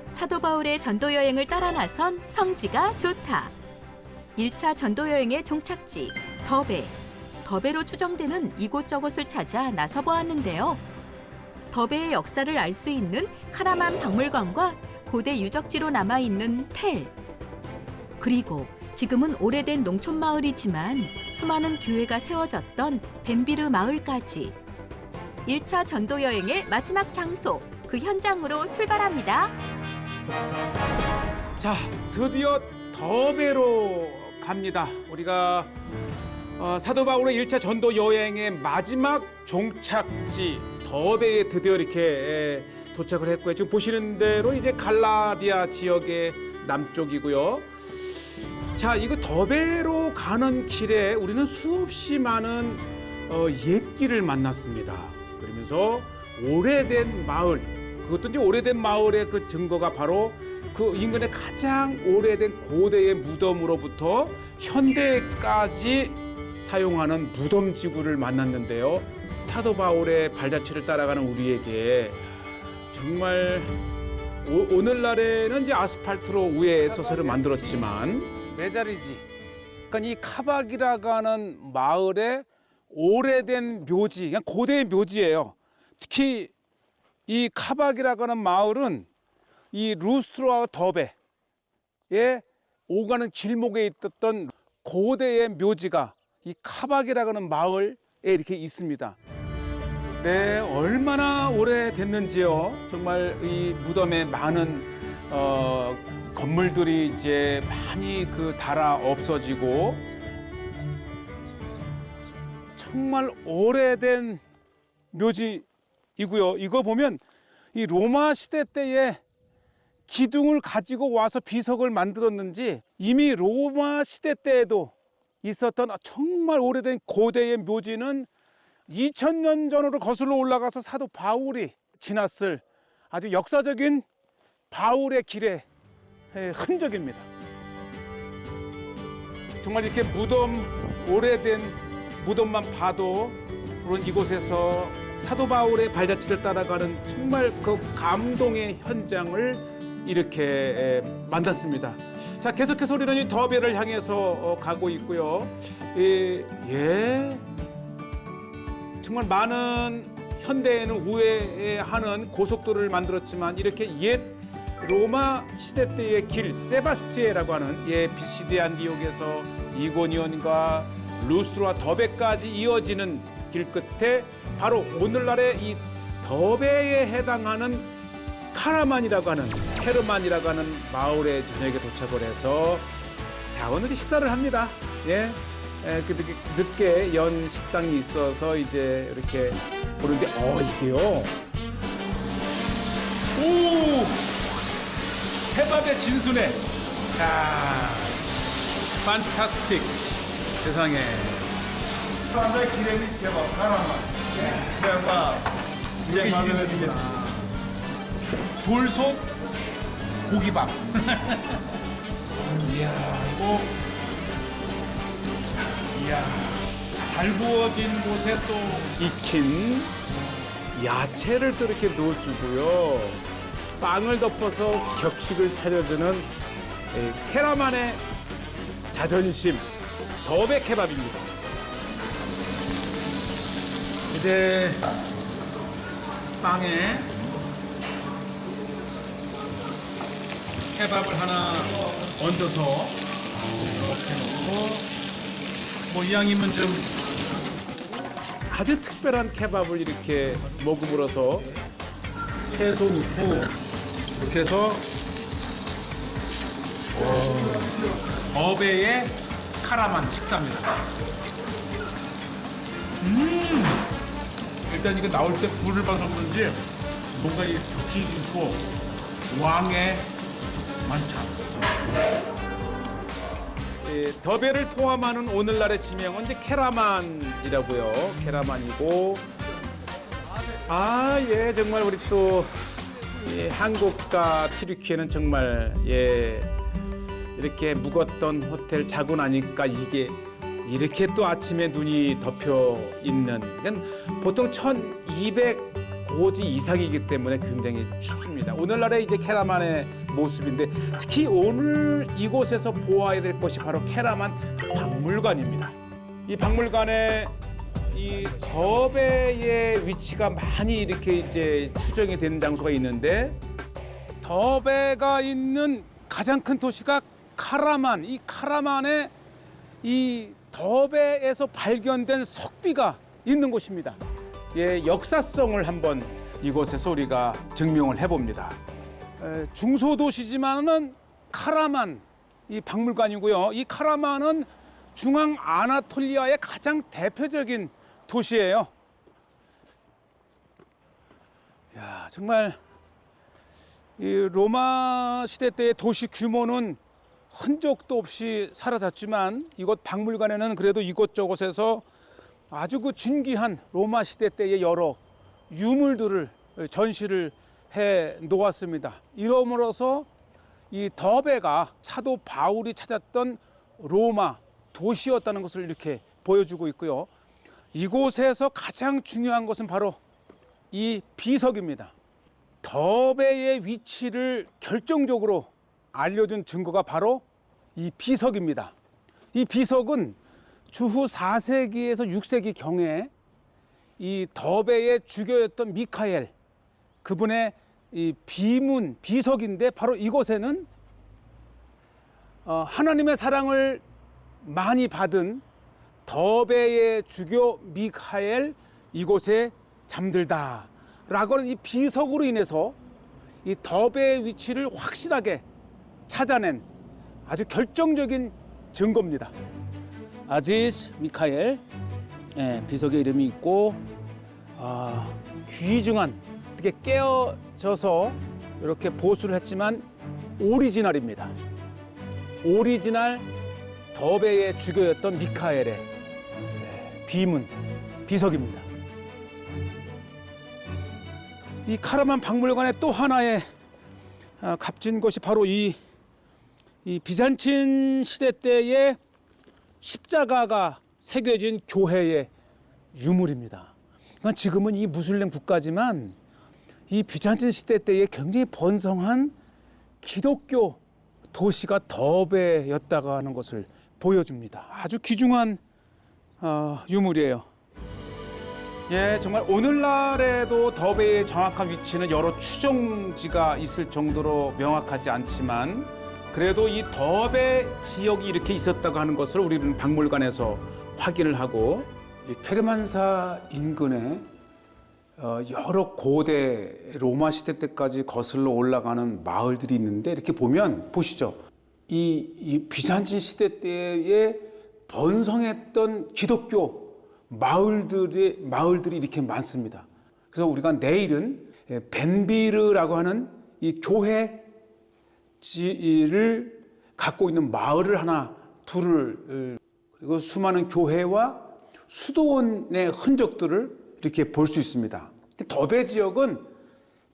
사도 바울의 전도 여행을 따라 나선 성지가 좋다. 1차 전도 여행의 종착지 더베. 더베로 추정되는 이곳저곳을 찾아 나서 보았는데요. 더베의 역사를 알 수 있는 카라만 박물관과 고대 유적지로 남아있는 텔. 그리고 지금은 오래된 농촌 마을이지만 수많은 교회가 세워졌던 벤비르 마을까지. 1차 전도 여행의 마지막 장소, 그 현장으로 출발합니다. 자, 드디어 더베로 갑니다. 우리가 사도 바울의 1차 전도 여행의 마지막 종착지 더베에 드디어 이렇게 도착을 했고요. 지금 보시는 대로 이제 갈라디아 지역의 남쪽이고요. 자, 이거 더베로 가는 길에 우리는 수없이 많은 옛길을 만났습니다. 그러면서 오래된 마을, 그것도 이제 오래된 마을의 그 증거가 바로 그 인근의 가장 오래된 고대의 무덤으로부터 현대까지 사용하는 무덤 지구를 만났는데요. 사도 바울의 발자취를 따라가는 우리에게 정말 오늘날에는 이제 아스팔트로 위에서 새로 만들었지만 메자리지, 그러니까 이 카박이라고 하는 마을의 오래된 묘지, 그냥 고대의 묘지예요. 특히 이 카박이라고 하는 마을은 이 루스트로와 더베에 오가는 길목에 있었던 고대의 묘지가 이 카박이라고 하는 마을에 이렇게 있습니다. 네, 얼마나 오래됐는지요. 정말 이 무덤에 많은 건물들이 이제 많이 닳아 없어지고 정말 오래된 묘지이고요. 이거 보면 이 로마 시대 때에 기둥을 가지고 와서 비석을 만들었는지 이미 로마 시대 때에도 있었던 정말 오래된 고대의 묘지는 2000년 전으로 거슬러 올라가서 사도 바울이 지났을 아주 역사적인 바울의 길의 흔적입니다. 정말 이렇게 오래된 무덤만 봐도 그런 이곳에서 사도 바울의 발자취를 따라가는 정말 그 감동의 현장을 이렇게 만났습니다. 자, 계속해서 우리는 이 더베를 향해서 가고 있고요. 정말 많은 현대에는 우회하는 고속도로를 만들었지만 이렇게 옛 로마 시대 때의 길, 세바스티에라고 하는 비시디 안디옥에서 이고니온과 루스트로와 더베까지 이어지는 길 끝에 바로 오늘날의 이 더베에 해당하는 카르만이라고 하는 마을에 저녁에 도착을 해서 자, 오늘 식사를 합니다. 늦게 연 식당이 있어서 이제 이렇게 보는데 이게요. 오! 케밥의 진수네. 야, 판타스틱. 세상에. 사람들 기레미 케밥 하나만. 케밥. 이제 가면 돌솥 고기밥. 이야, 잘 구워진 곳에 또 익힌 야채를 또 이렇게 넣어주고요. 빵을 덮어서 격식을 차려주는 케라만의 자존심, 더베 케밥입니다. 이제 빵에 케밥을 하나 얹어서 이렇게 넣고 이왕이면 좀 아주 특별한 케밥을 이렇게 먹음으로써 채소 넣고 이렇게 해서 더베의 카라만 식사입니다. 일단 이게 나올 때 불을 봐서 그런지 뭔가 이 격식이 있고 왕의 만찬. 더베를 포함하는 오늘날의 지명은 이제 케라만이라고요. 케라만이고, 정말 우리 또 한국과 튀르키예는 정말 이렇게 묵었던 호텔 자고 나니까 이게 이렇게 또 아침에 눈이 덮여 있는. 보통 1200 고지 이상이기 때문에 굉장히 춥습니다. 오늘날의 이제 케라만의 모습인데 특히 오늘 이곳에서 보아야 될 것이 바로 케라만 박물관입니다. 이 박물관에 이 더베의 위치가 많이 이렇게 이제 추정이 되는 장소가 있는데 더베가 있는 가장 큰 도시가 카라만. 이 카라만에 이 더베에서 발견된 석비가 있는 곳입니다. 예, 역사성을 한번 이곳에서 우리가 증명을 해봅니다. 중소도시지만은 카라만 이 박물관이고요. 이 카라만은 중앙 아나톨리아의 가장 대표적인 도시예요. 야, 정말 이 로마 시대 때의 도시 규모는 흔적도 없이 사라졌지만 이곳 박물관에는 그래도 이곳저곳에서 아주 그 진귀한 로마 시대 때의 여러 유물들을 전시를 해 놓았습니다. 이러므로서 이 더베가 사도 바울이 찾았던 로마 도시였다는 것을 이렇게 보여주고 있고요. 이곳에서 가장 중요한 것은 바로 이 비석입니다. 더베의 위치를 결정적으로 알려준 증거가 바로 이 비석입니다. 이 비석은 주후 4세기에서 6세기 경에 이 더베의 주교였던 미카엘 그분의 이 비문 비석인데 바로 이곳에는 하나님의 사랑을 많이 받은 더베의 주교 미카엘 이곳에 잠들다 라고는 이 비석으로 인해서 이 더베의 위치를 확실하게 찾아낸 아주 결정적인 증거입니다. 아지스 미카엘 비석의 이름이 있고 귀중한 이렇게 깨어져서 이렇게 보수를 했지만 오리지널입니다. 오리지널 더베의 주교였던 미카엘의 비문 비석입니다. 이 카라만 박물관의 또 하나의 값진 것이 바로 이 비잔틴 시대 때의 십자가가 새겨진 교회의 유물입니다. 그러니까 지금은 이 무슬림 국가지만 이 비잔틴 시대 때의 굉장히 번성한 기독교 도시가 더베였다고 하는 것을 보여줍니다. 아주 귀중한 유물이에요. 예, 정말 오늘날에도 더베의 정확한 위치는 여러 추정지가 있을 정도로 명확하지 않지만 그래도 이 더베 지역이 이렇게 있었다고 하는 것을 우리는 박물관에서 확인을 하고 이 케르만사 인근에 여러 고대 로마 시대 때까지 거슬러 올라가는 마을들이 있는데 이렇게 보면 보시죠. 이 비잔틴 시대 때에 번성했던 기독교 마을들이 이렇게 많습니다. 그래서 우리가 내일은 벤비르라고 하는 이 교회지를 갖고 있는 마을을 하나 둘을 그리고 수많은 교회와 수도원의 흔적들을 이렇게 볼 수 있습니다. 더베 지역은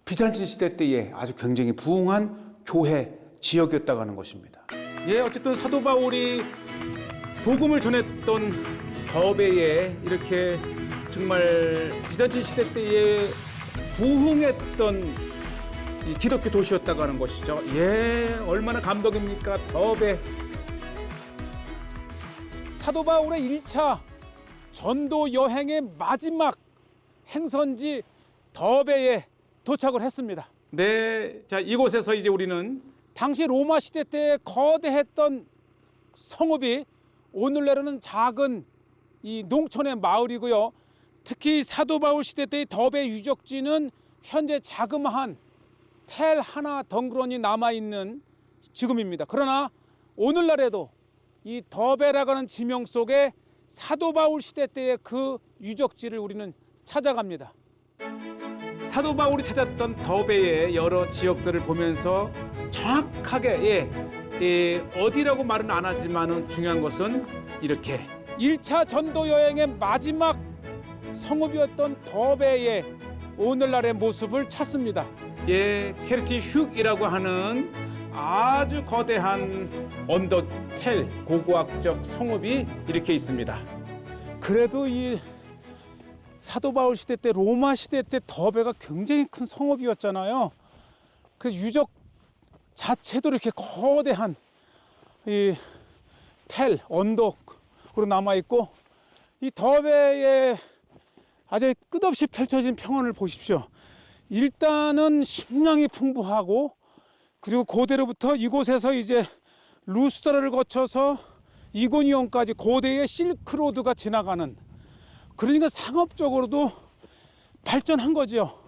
비잔틴 시대 때에 아주 굉장히 부흥한 교회 지역이었다고 하는 것입니다. 예, 어쨌든 사도 바울이 복음을 전했던 더베에 이렇게 정말 비잔틴 시대 때에 부흥했던 이 기독교 도시였다고 하는 것이죠. 예, 얼마나 감동입니까? 더베. 사도 바울의 1차 전도 여행의 마지막 행선지 더베에 도착을 했습니다. 네, 자 이곳에서 이제 우리는 당시 로마 시대 때 거대했던 성읍이 오늘날에는 작은 이 농촌의 마을이고요. 특히 사도 바울 시대 때의 더베 유적지는 현재 자그마한 텔 하나 덩그러니 남아있는 지금입니다. 그러나 오늘날에도 이 더베라고 하는 지명 속에 사도 바울 시대 때의 그 유적지를 우리는 찾아갑니다. 사도 바울이 찾았던 더베의 여러 지역들을 보면서 정확하게 어디라고 말은 안 하지만은 중요한 것은 이렇게 1차 전도 여행의 마지막 성읍이었던 더베의 오늘날의 모습을 찾습니다. 예, 케르티 흉이라고 하는 아주 거대한 언더텔 고고학적 성읍이 이렇게 있습니다. 그래도 이 사도 바울 시대 때 로마 시대 때 더베가 굉장히 큰 성읍이었잖아요. 그 유적 자체도 이렇게 거대한 이 텔, 언덕으로 남아있고, 이 더베에 아주 끝없이 펼쳐진 평원을 보십시오. 일단은 식량이 풍부하고, 그리고 고대로부터 이곳에서 이제 루스트라를 거쳐서 이고니온까지 고대의 실크로드가 지나가는, 그러니까 상업적으로도 발전한 거지요.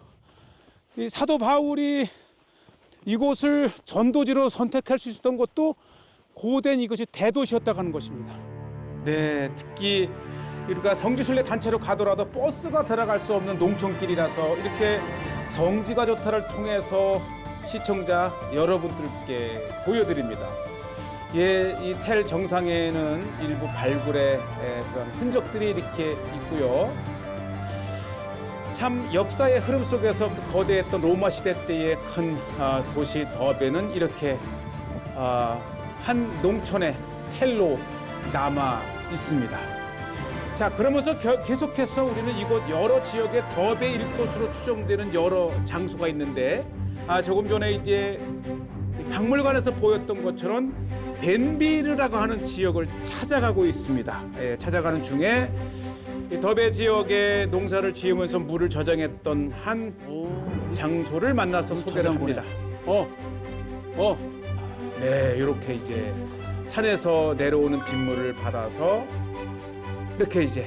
이 사도 바울이 이곳을 전도지로 선택할 수 있었던 것도 고된 이것이 대도시였다고 하는 것입니다. 네, 특히 우리가 성지순례 단체로 가더라도 버스가 들어갈 수 없는 농촌길이라서 이렇게 성지가 좋다를 통해서 시청자 여러분들께 보여드립니다. 예, 이 텔 정상에는 일부 발굴의 그런 흔적들이 이렇게 있고요. 참 역사의 흐름 속에서 그 거대했던 로마 시대 때의 큰 도시 더베는 이렇게 한 농촌의 텔로 남아 있습니다. 자, 그러면서 계속해서 우리는 이곳 여러 지역의 더베 일꽃으로 추정되는 여러 장소가 있는데, 조금 전에 이제 박물관에서 보였던 것처럼 벤비르라고 하는 지역을 찾아가고 있습니다. 예, 찾아가는 중에 이 더베 지역에 농사를 지으면서 물을 저장했던 한 장소를 만나서 소개를 합니다. 네, 이렇게 이제 산에서 내려오는 빗물을 받아서 이렇게 이제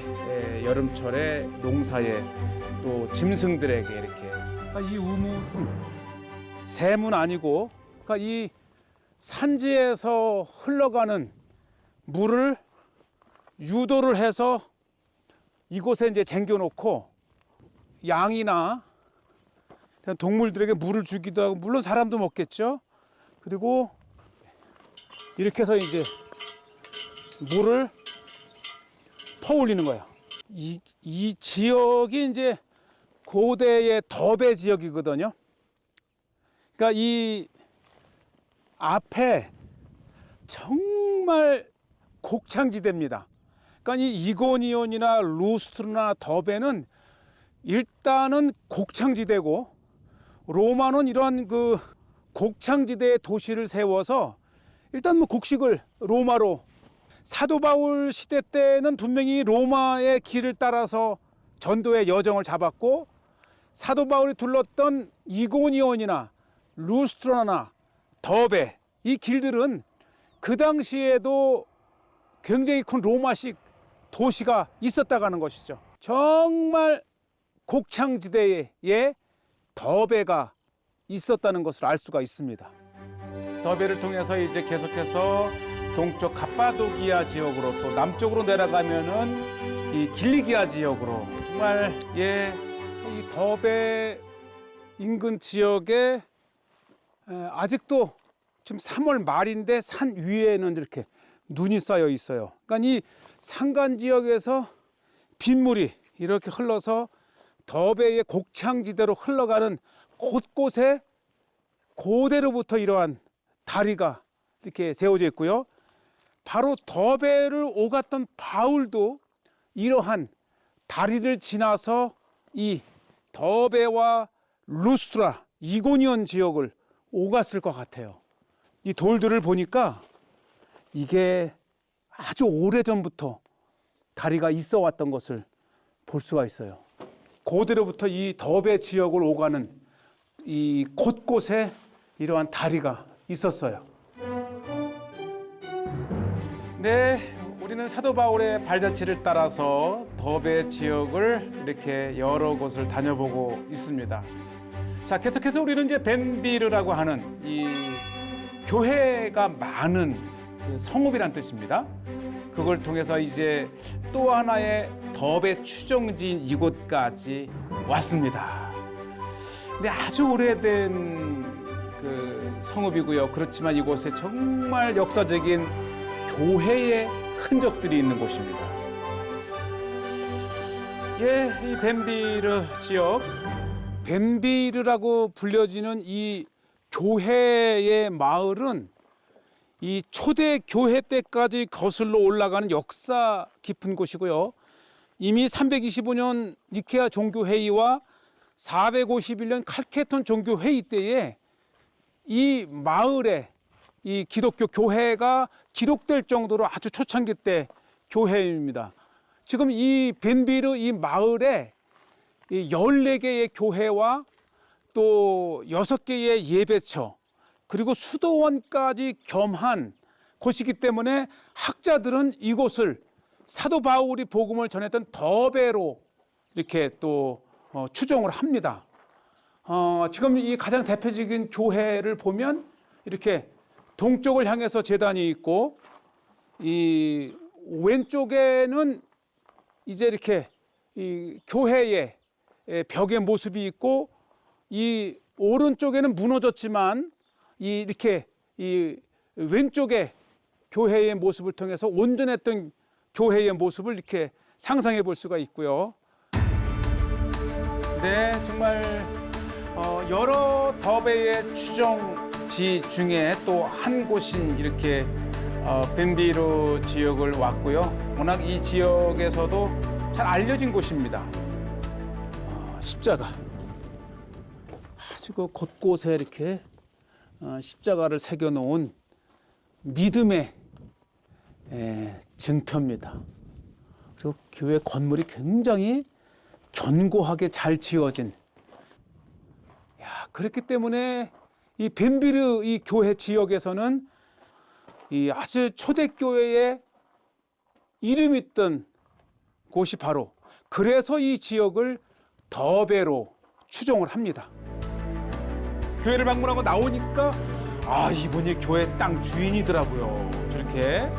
여름철에 농사에 또 짐승들에게 이렇게, 이 우물은 샘은 아니고, 그러니까 이 산지에서 흘러가는 물을 유도를 해서 이곳에 이제 쟁겨놓고 양이나 동물들에게 물을 주기도 하고, 물론 사람도 먹겠죠. 그리고 이렇게 해서 이제 물을 퍼올리는 거예요. 이 지역이 이제 고대의 더베 지역이거든요. 그러니까 이 앞에 정말 곡창지대입니다. 그러니까 이 이고니온이나 루스트르나 더베는 일단은 곡창지대고, 로마는 이런 그 곡창지대에 도시를 세워서 일단 뭐 곡식을 로마로, 사도 바울 시대 때는 분명히 로마의 길을 따라서 전도의 여정을 잡았고, 사도 바울이 둘렀던 이고니온이나 루스트라나 더베, 이 길들은 그 당시에도 굉장히 큰 로마식 도시가 있었다고 하는 것이죠. 정말 곡창지대에 더베가 있었다는 것을 알 수가 있습니다. 더베를 통해서 이제 계속해서 동쪽 갑바도기아 지역으로, 또 남쪽으로 내려가면은 이 길리기아 지역으로, 정말 이 더베 인근 지역에 아직도 지금 3월 말인데 산 위에는 이렇게 눈이 쌓여 있어요. 그러니까 이 산간 지역에서 빗물이 이렇게 흘러서 더베의 곡창지대로 흘러가는 곳곳에 고대로부터 이러한 다리가 이렇게 세워져 있고요. 바로 더베를 오갔던 바울도 이러한 다리를 지나서 이 더베와 루스트라, 이고니온 지역을 오갔을 것 같아요. 이 돌들을 보니까 이게 아주 오래전부터 다리가 있어 왔던 것을 볼 수가 있어요. 고대로부터 이 더베 지역을 오가는 이 곳곳에 이러한 다리가 있었어요. 네, 우리는 사도 바울의 발자취를 따라서 더베 지역을 이렇게 여러 곳을 다녀보고 있습니다. 자, 계속해서 우리는 이제 벤비르라고 하는 이 교회가 많은 그 성읍이란 뜻입니다. 그걸 통해서 이제 또 하나의 더베 추정지인 이곳까지 왔습니다. 근데 아주 오래된 그 성읍이고요. 그렇지만 이곳에 정말 역사적인 교회의 흔적들이 있는 곳입니다. 예, 이 벤비르 지역, 벤비르라고 불려지는 이 교회의 마을은 이 초대 교회 때까지 거슬러 올라가는 역사 깊은 곳이고요. 이미 325년 니케아 종교회의와 451년 칼케톤 종교회의 때에 이 마을에 이 기독교 교회가 기록될 정도로 아주 초창기 때 교회입니다. 지금 이 벤비르 이 마을에 이 14개의 교회와 또 6개의 예배처 그리고 수도원까지 겸한 곳이기 때문에 학자들은 이곳을 사도 바울이 복음을 전했던 더베로 이렇게 또 추정을 합니다. 지금 이 가장 대표적인 교회를 보면 이렇게 동쪽을 향해서 제단이 있고 이 왼쪽에는 이제 이렇게 이 교회의 벽의 모습이 있고 이 오른쪽에는 무너졌지만 이렇게 이 왼쪽에 교회의 모습을 통해서 온전했던 교회의 모습을 이렇게 상상해 볼 수가 있고요. 네, 정말 여러 더베의 추정지 중에 또 한 곳인 이렇게 벤비르 지역을 왔고요. 워낙 이 지역에서도 잘 알려진 곳입니다. 십자가. 아주 그 곳곳에 이렇게 십자가를 새겨놓은 믿음의 증표입니다. 그리고 교회 건물이 굉장히 견고하게 잘 지어진. 그렇기 때문에 이 벤비르 이 교회 지역에서는 이 아주 초대교회의 이름이 있던 곳이 바로 그래서 이 지역을 더베로 추정을 합니다. 교회를 방문하고 나오니까 이분이 교회 땅 주인이더라고요. 저렇게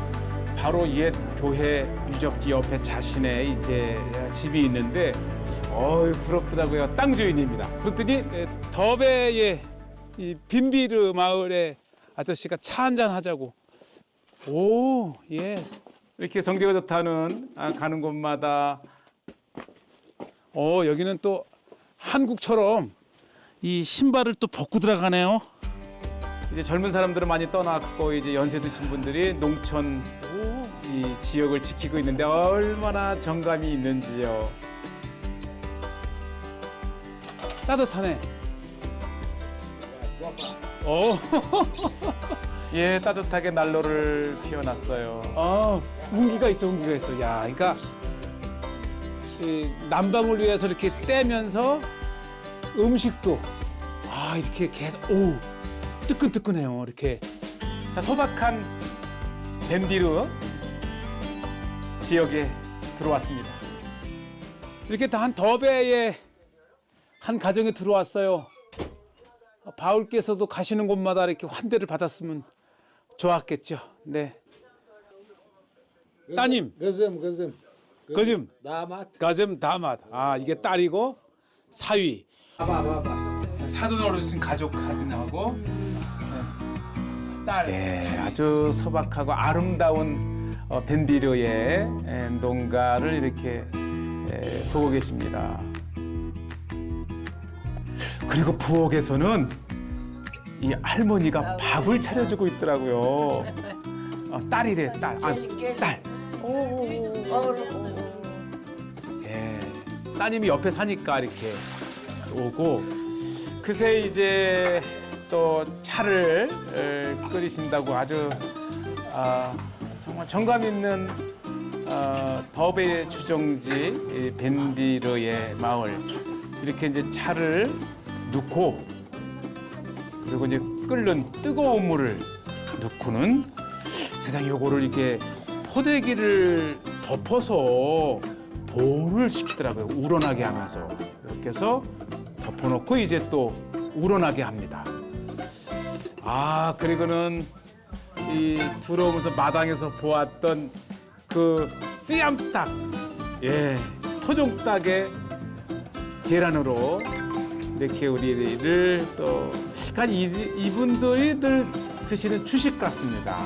바로 옛 교회 유적지 옆에 자신의 이제 집이 있는데 부럽더라고요. 땅 주인입니다. 그랬더니 더베의 이 빈비르 마을의 아저씨가 차 한잔 하자고. 이렇게 성지가 좋다는 가는 곳마다 여기는 또 한국처럼 이 신발을 또 벗고 들어가네요. 이제 젊은 사람들은 많이 떠났고 이제 연세 드신 분들이 농촌 이 지역을 지키고 있는데 얼마나 정감이 있는지요. 따뜻하네. 예, 따뜻하게 난로를 피워놨어요. 운기가 있어, 운기가 있어. 야, 그러니까 이 난방을 위해서 이렇게 떼면서 음식도 이렇게 계속 뜨끈뜨끈해요. 이렇게. 자, 소박한 벤비르 지역에 들어왔습니다. 이렇게 다 한 더베의 한 가정에 들어왔어요. 바울께서도 가시는 곳마다 이렇게 환대를 받았으면 좋았겠죠. 네. 따님. 거즘. 거즘 다맛. 이게 딸이고 사위. 사돈 어르신 가족 사진하고 딸. 네, 아주 소박하고 아름다운 벤비르의 농가를 이렇게 보고 계십니다. 그리고 부엌에서는 이 할머니가 밥을 차려주고 있더라고요. 딸이래, 딸. 딸. 예, 따님이 옆에 사니까 이렇게 오고 그새 이제 또 차를 끓이신다고 아주 정말 정감 있는 더베의 주정지 벤비르의 마을 이렇게 이제 차를 넣고 그리고 이제 끓는 뜨거운 물을 넣고는 세상에 요거를 이렇게 포대기를 덮어서 보온을 시키더라고요. 우러나게 하면서 이렇게 해서 덮어놓고 이제 또 우러나게 합니다. 그리고는 이 들어오면서 마당에서 보았던 그 씨암탉, 토종닭의 계란으로 이렇게 우리를 또 이분들이 늘 드시는 주식 같습니다.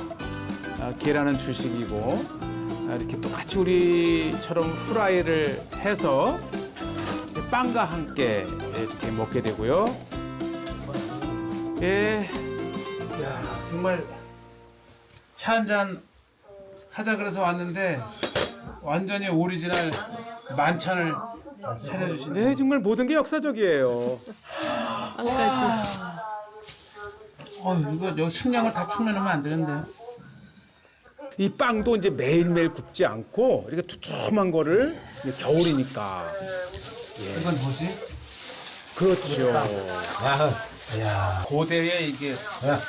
계란은 주식이고 이렇게 또 같이 우리처럼 후라이를 해서 빵과 함께 이렇게 먹게 되고요. 정말 차 한잔 하자 그래서 왔는데 완전히 오리지널 만찬을 차려주신. 네, 정말 모든 게 역사적이에요. 이거 저 식량을 다 축내놓으면 안 되는데. 이 빵도 이제 매일매일 굽지 않고 이렇게 두툼한 거를 이제 겨울이니까. 이건 뭐지? 그렇죠. 야, 고대의 이게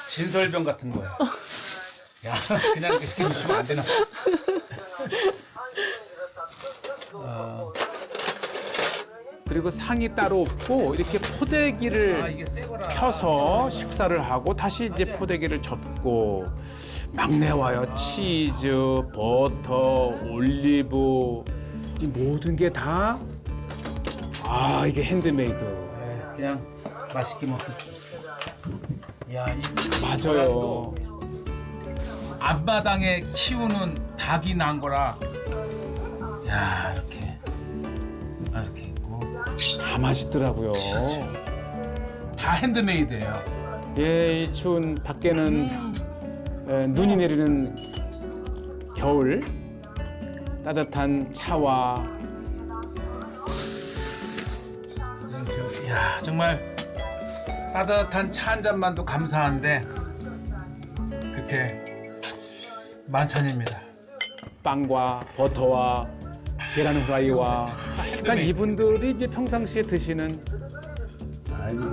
진설병 같은 거야. 야, 그냥 이렇게 시켜주시면 안 되나? 그리고 상이 따로 없고 이렇게 포대기를 이게 새 거라. 펴서 식사를 하고 다시 이제 포대기를 접고 막 내와요. 치즈, 버터, 올리브 이 모든 게 다 이게 핸드메이드. 그냥 맛있게 먹겠어. 야, 이 맞아요. 계란도 앞마당에 키우는 닭이 난 거라. 야, 이렇게 있고 다 맛있더라고요. 다 핸드메이드예요. 예, 이 추운 밖에는 눈이 내리는 겨울 따뜻한 차와 야, 정말 따뜻한 차 한 잔만도 감사한데 이렇게 만찬입니다. 빵과 버터와 계란 후라이와 그러니까 이분들이 이제 평상시에 드시는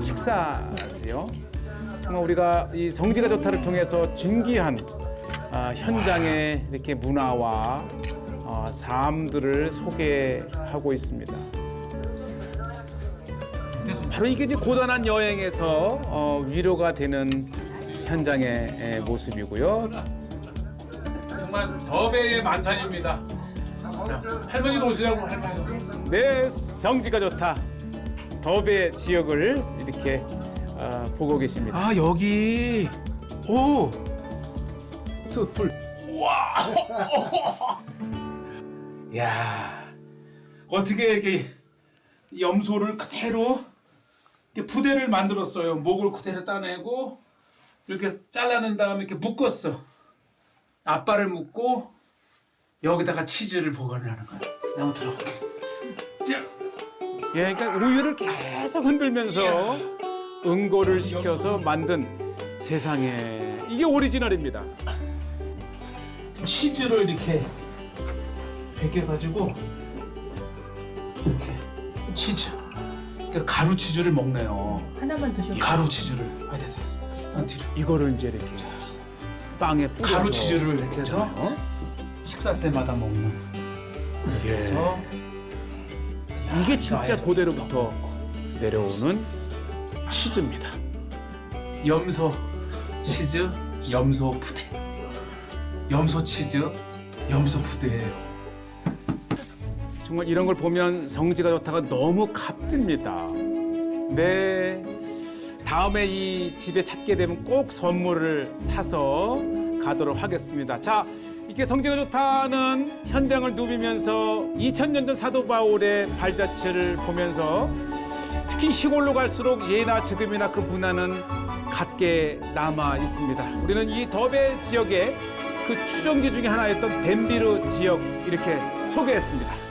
식사지요. 정말 우리가 이 성지가 좋다를 통해서 진귀한 현장의 이렇게 문화와 삶들을 소개하고 있습니다. 바로 이게 이제 고단한 여행에서 위로가 되는 현장의 모습이고요. 정말 더베의 만찬입니다. 자, 할머니도 오시라고 할머니. 네, 성지가 좋다. 더베 지역을 이렇게 보고 계십니다. 아, 여기 돌. 우와. 야, 어떻게 이렇게 염소를 그대로 이렇게 부대를 만들었어요. 목을 그대로 따내고 이렇게 잘라낸 다음에 이렇게 묶었어. 앞발을 묶고 여기다가 치즈를 보관을 하는 거야. 너무 들어가. 예, 그러니까 우유를 계속 흔들면서 응고를 시켜서 만든 세상에 이게 오리지널입니다. 치즈를 이렇게 벗겨가지고 이렇게 치즈. 그러니까 가루 치즈를 먹네요. 하나만 드셔. 가루 치즈를. 됐어. 뒤로. 이거를 이제 이렇게 빵에 뿌려서 가루 치즈를 이렇게 해서 식사 때마다 먹는. 예. 그래서 이게 진짜 고대로부터 내려오는 치즈입니다. 염소 치즈, 염소 부대. 염소 치즈, 염소 부대예요. 정말 이런 걸 보면 성지가 좋다가 너무 값집니다. 네. 다음에 이 집에 찾게 되면 꼭 선물을 사서 가도록 하겠습니다. 자, 이렇게 성지가 좋다는 현장을 누비면서 2000년 전 사도 바울의 발자취를 보면서 특히 시골로 갈수록 예나 지금이나 그 문화는 같게 남아 있습니다. 우리는 이 더베 지역의 그 추정지 중에 하나였던 벤비르 지역 이렇게 소개했습니다.